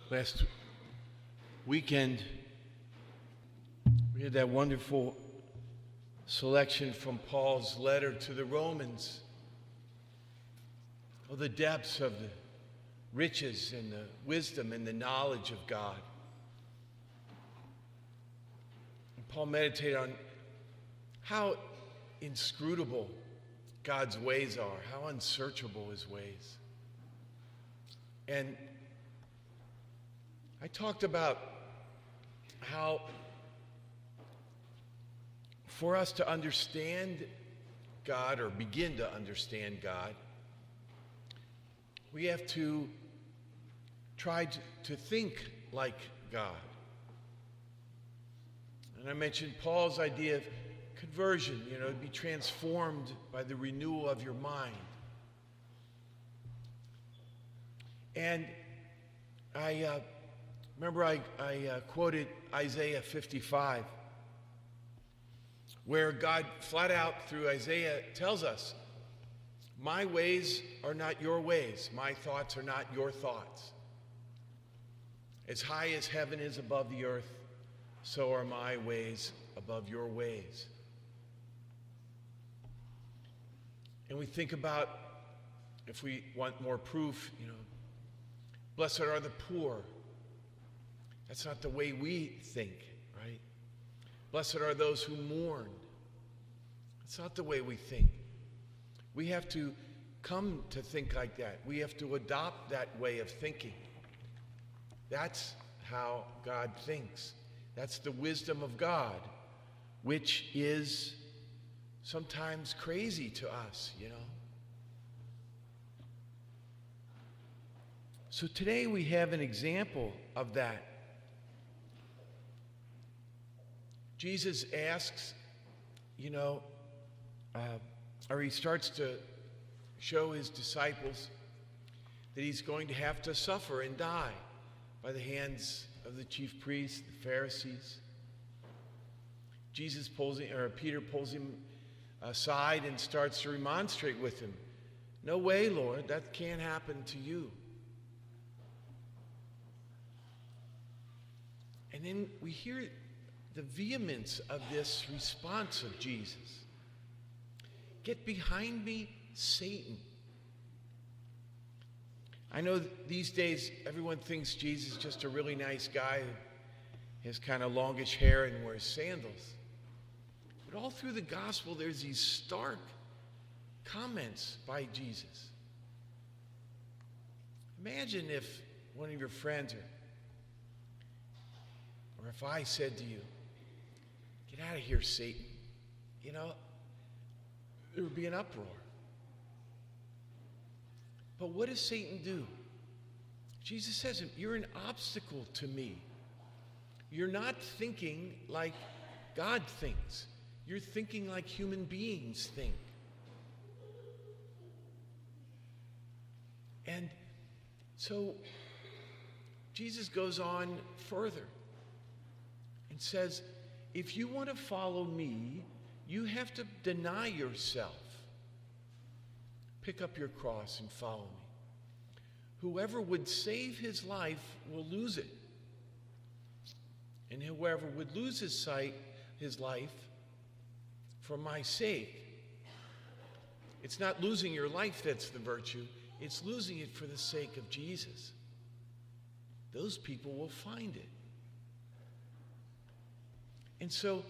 Last weekend, we had that wonderful selection from Paul's letter to the Romans. Oh, the depths of the riches and the wisdom and the knowledge of God. And Paul meditated on how inscrutable God's ways are, how unsearchable his ways. And I talked about how for us to understand God or begin to understand God, we have to try to think like God. And I mentioned Paul's idea of conversion, to be transformed by the renewal of your mind. And I remember I quoted Isaiah 55, where God flat out through Isaiah tells us, my ways are not your ways. My thoughts are not your thoughts. As high as heaven is above the earth, so are my ways above your ways. And we think about, if we want more proof, blessed are the poor. That's not the way we think, right? Blessed are those who mourn. That's not the way we think. We have to come to think like that. We have to adopt that way of thinking. That's how God thinks. That's the wisdom of God, which is sometimes crazy to us, So today we have an example of that. Jesus asks, or he starts to show his disciples that he's going to have to suffer and die by the hands of the chief priests, the Pharisees. Peter pulls him aside and starts to remonstrate with him. No way, Lord, that can't happen to you. And then we hear the vehemence of this response of Jesus. Get behind me, Satan. I know these days everyone thinks Jesus is just a really nice guy who has kind of longish hair and wears sandals. But all through the gospel there's these stark comments by Jesus. Imagine if one of your friends or if I said to you, get out of here, Satan. There would be an uproar. But what does Satan do? Jesus says, you're an obstacle to me. You're not thinking like God thinks. You're thinking like human beings think. And so Jesus goes on further and says, if you want to follow me, you have to deny yourself. Pick up your cross and follow me. Whoever would save his life will lose it. And whoever would lose his life for my sake. It's not losing your life that's the virtue. It's losing it for the sake of Jesus. Those people will find it. And so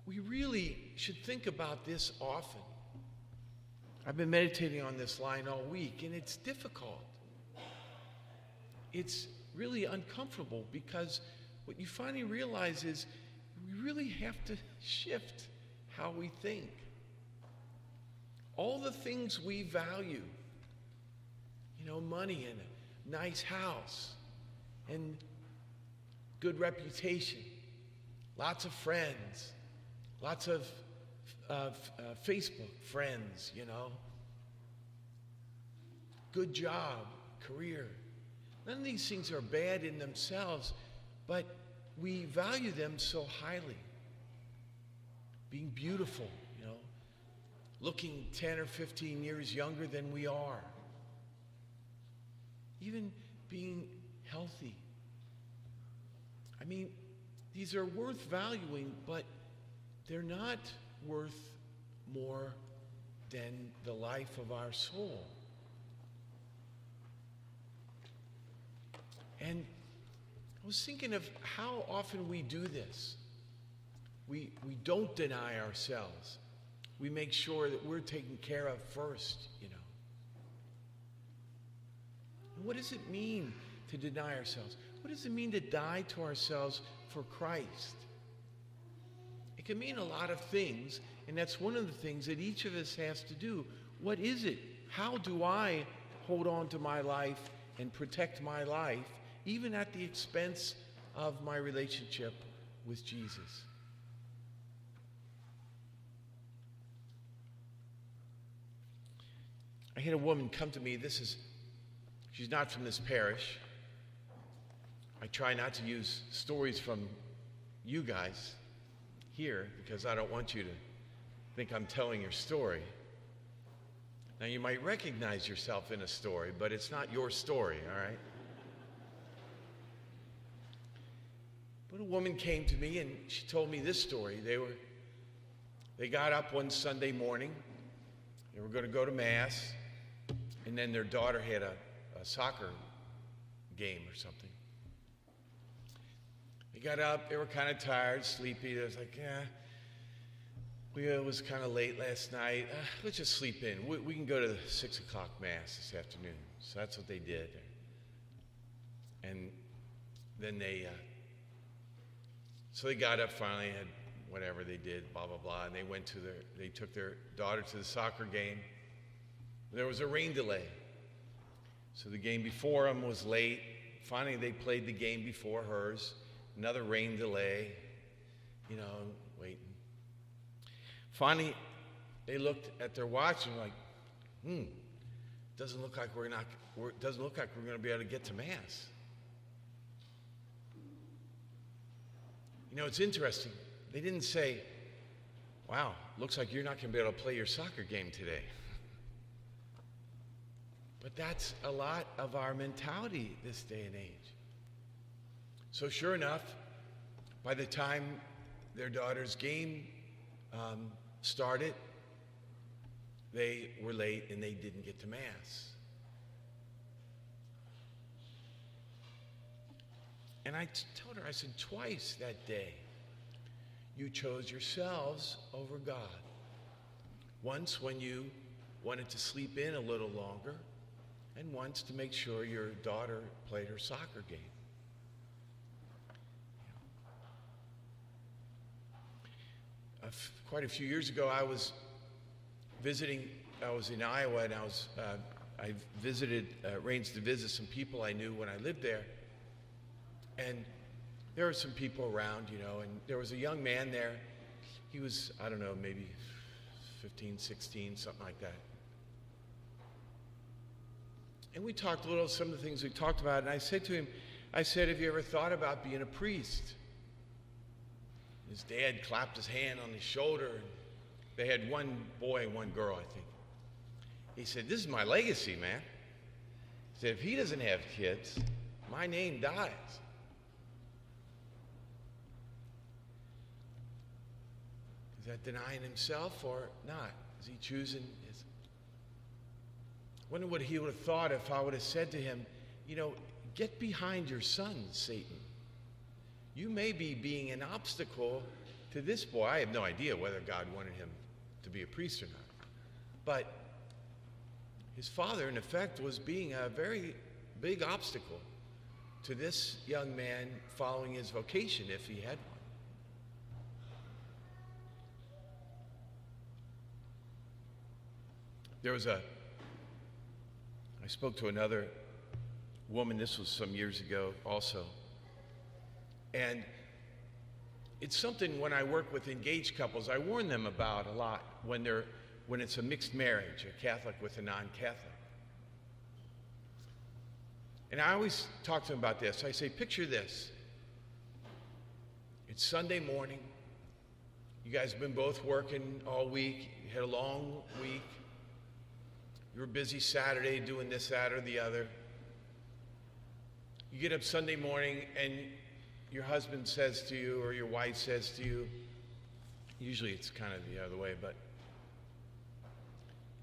we really should think about this often. I've been meditating on this line all week, and it's difficult. It's really uncomfortable because what you finally realize is we really have to shift how we think. All the things we value, money and a nice house and good reputation, lots of friends, lots of Facebook friends, good job, career. None of these things are bad in themselves, but we value them so highly. Being beautiful, looking 10 or 15 years younger than we are. Even being healthy, mean, these are worth valuing, but they're not worth more than the life of our soul. And I was thinking of how often we do this. We don't deny ourselves. We make sure that we're taken care of first, you know. And what does it mean to deny ourselves? What does it mean to die to ourselves for Christ? It can mean a lot of things, and that's one of the things that each of us has to do. What is it? How do I hold on to my life and protect my life, even at the expense of my relationship with Jesus? I had a woman come to me. She's not from this parish. I try not to use stories from you guys here because I don't want you to think I'm telling your story. Now, you might recognize yourself in a story, but it's not your story, all right? But a woman came to me and she told me this story. They got up one Sunday morning. They were going to go to Mass, and then their daughter had a soccer game or something. They got up, they were kind of tired, sleepy. They was like, it was kind of late last night. Let's just sleep in. We can go to the 6 o'clock Mass this afternoon. So that's what they did. And then so they got up finally, had whatever they did, blah, blah, blah, and they took their daughter to the soccer game. There was a rain delay. So the game before them was late. Finally, they played the game before hers. Another rain delay, waiting. Finally, they looked at their watch and were like, doesn't look like we're going to be able to get to Mass. It's interesting. They didn't say, wow, looks like you're not going to be able to play your soccer game today. But that's a lot of our mentality this day and age. So sure enough, by the time their daughter's game started, they were late and they didn't get to Mass. And I told her, I said, twice that day, you chose yourselves over God. Once when you wanted to sleep in a little longer, and once to make sure your daughter played her soccer game. Quite a few years ago, I was in Iowa, and I arranged to visit some people I knew when I lived there. And there were some people around, and there was a young man there. He was, I don't know, maybe 15, 16, something like that. And we talked a little, some of the things we talked about, and I said to him, have you ever thought about being a priest? His dad clapped his hand on his shoulder. And they had one boy and one girl, I think. He said, this is my legacy, man. He said, if he doesn't have kids, my name dies. Is that denying himself or not? Is he choosing his... I wonder what he would have thought if I would have said to him, get behind your son, Satan. You may be being an obstacle to this boy. I have no idea whether God wanted him to be a priest or not. But his father, in effect, was being a very big obstacle to this young man following his vocation, if he had one. I spoke to another woman, this was some years ago also, and it's something when I work with engaged couples, I warn them about a lot when it's a mixed marriage, a Catholic with a non-Catholic. And I always talk to them about this. I say, picture this. It's Sunday morning. You guys have been both working all week. You had a long week. You were busy Saturday doing this, that, or the other. You get up Sunday morning and your husband says to you or your wife says to you, usually it's kind of the other way, but,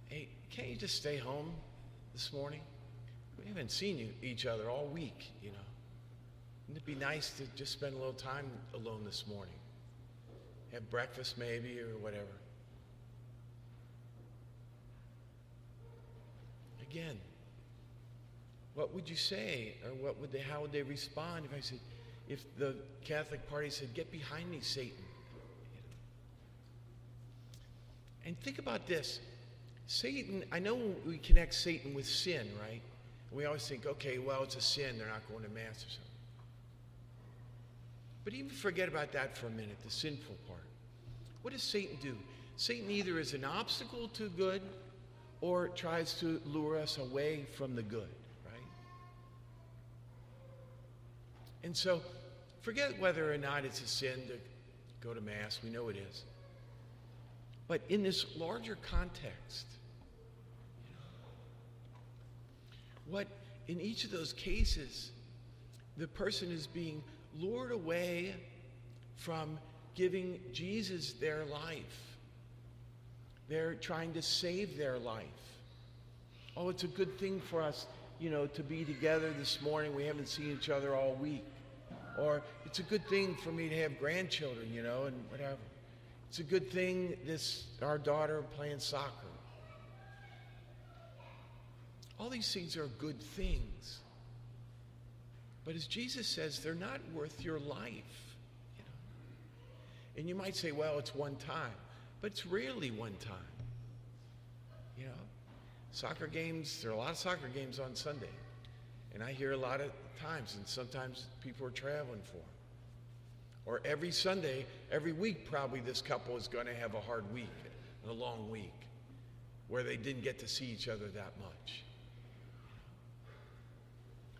hey, can't you just stay home this morning? We haven't seen each other all week, you know. Wouldn't it be nice to just spend a little time alone this morning? Have breakfast maybe or whatever. Again, what would you say, or how would they respond if I said, if the Catholic Party said, "Get behind me, Satan"? You know? And think about this. Satan, I know we connect Satan with sin, right? We always think, okay, well, it's a sin, they're not going to Mass or something. But even forget about that for a minute, the sinful part. What does Satan do? Satan either is an obstacle to good or tries to lure us away from the good, right? And so, forget whether or not it's a sin to go to Mass. We know it is. But in this larger context, what in each of those cases, the person is being lured away from giving Jesus their life. They're trying to save their life. Oh, it's a good thing for us, you know, to be together this morning. We haven't seen each other all week. Or it's a good thing for me to have grandchildren, you know, and whatever. It's a good thing our daughter playing soccer. All these things are good things. But as Jesus says, they're not worth your life. You know? And you might say, well, it's one time. But it's rarely one time. You know? Soccer games, there are a lot of soccer games on Sunday. And I hear a lot of times, and sometimes people are traveling for them. Or every Sunday, every week, probably this couple is going to have a hard week, a long week, where they didn't get to see each other that much.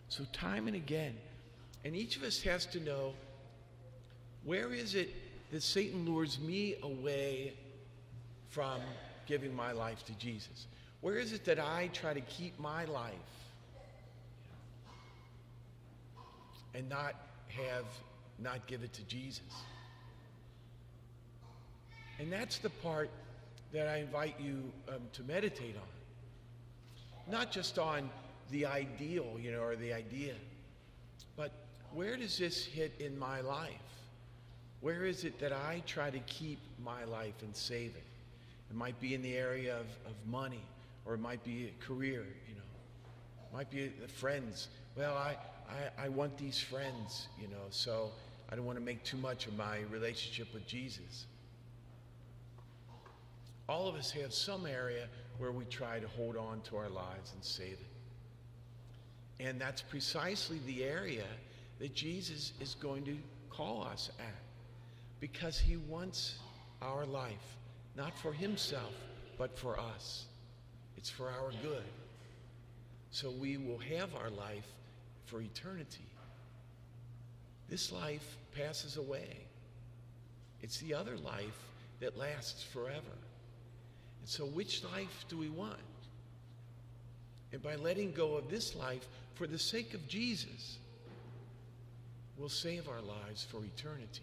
So time and again, and each of us has to know, where is it that Satan lures me away from giving my life to Jesus? Where is it that I try to keep my life and not give it to Jesus? And that's the part that I invite you to meditate on. Not just on the ideal, you know, or the idea, but where does this hit in my life? Where is it that I try to keep my life and save it? It might be in the area of money, or it might be a career, you know. It might be the friends. Well, I want these friends, you know, so I don't want to make too much of my relationship with Jesus. All of us have some area where we try to hold on to our lives and save it. And that's precisely the area that Jesus is going to call us at, because he wants our life, not for himself, but for us. It's for our good. So we will have our life for eternity. This life passes away. It's the other life that lasts forever. And so which life do we want? And by letting go of this life for the sake of Jesus, we'll save our lives for eternity.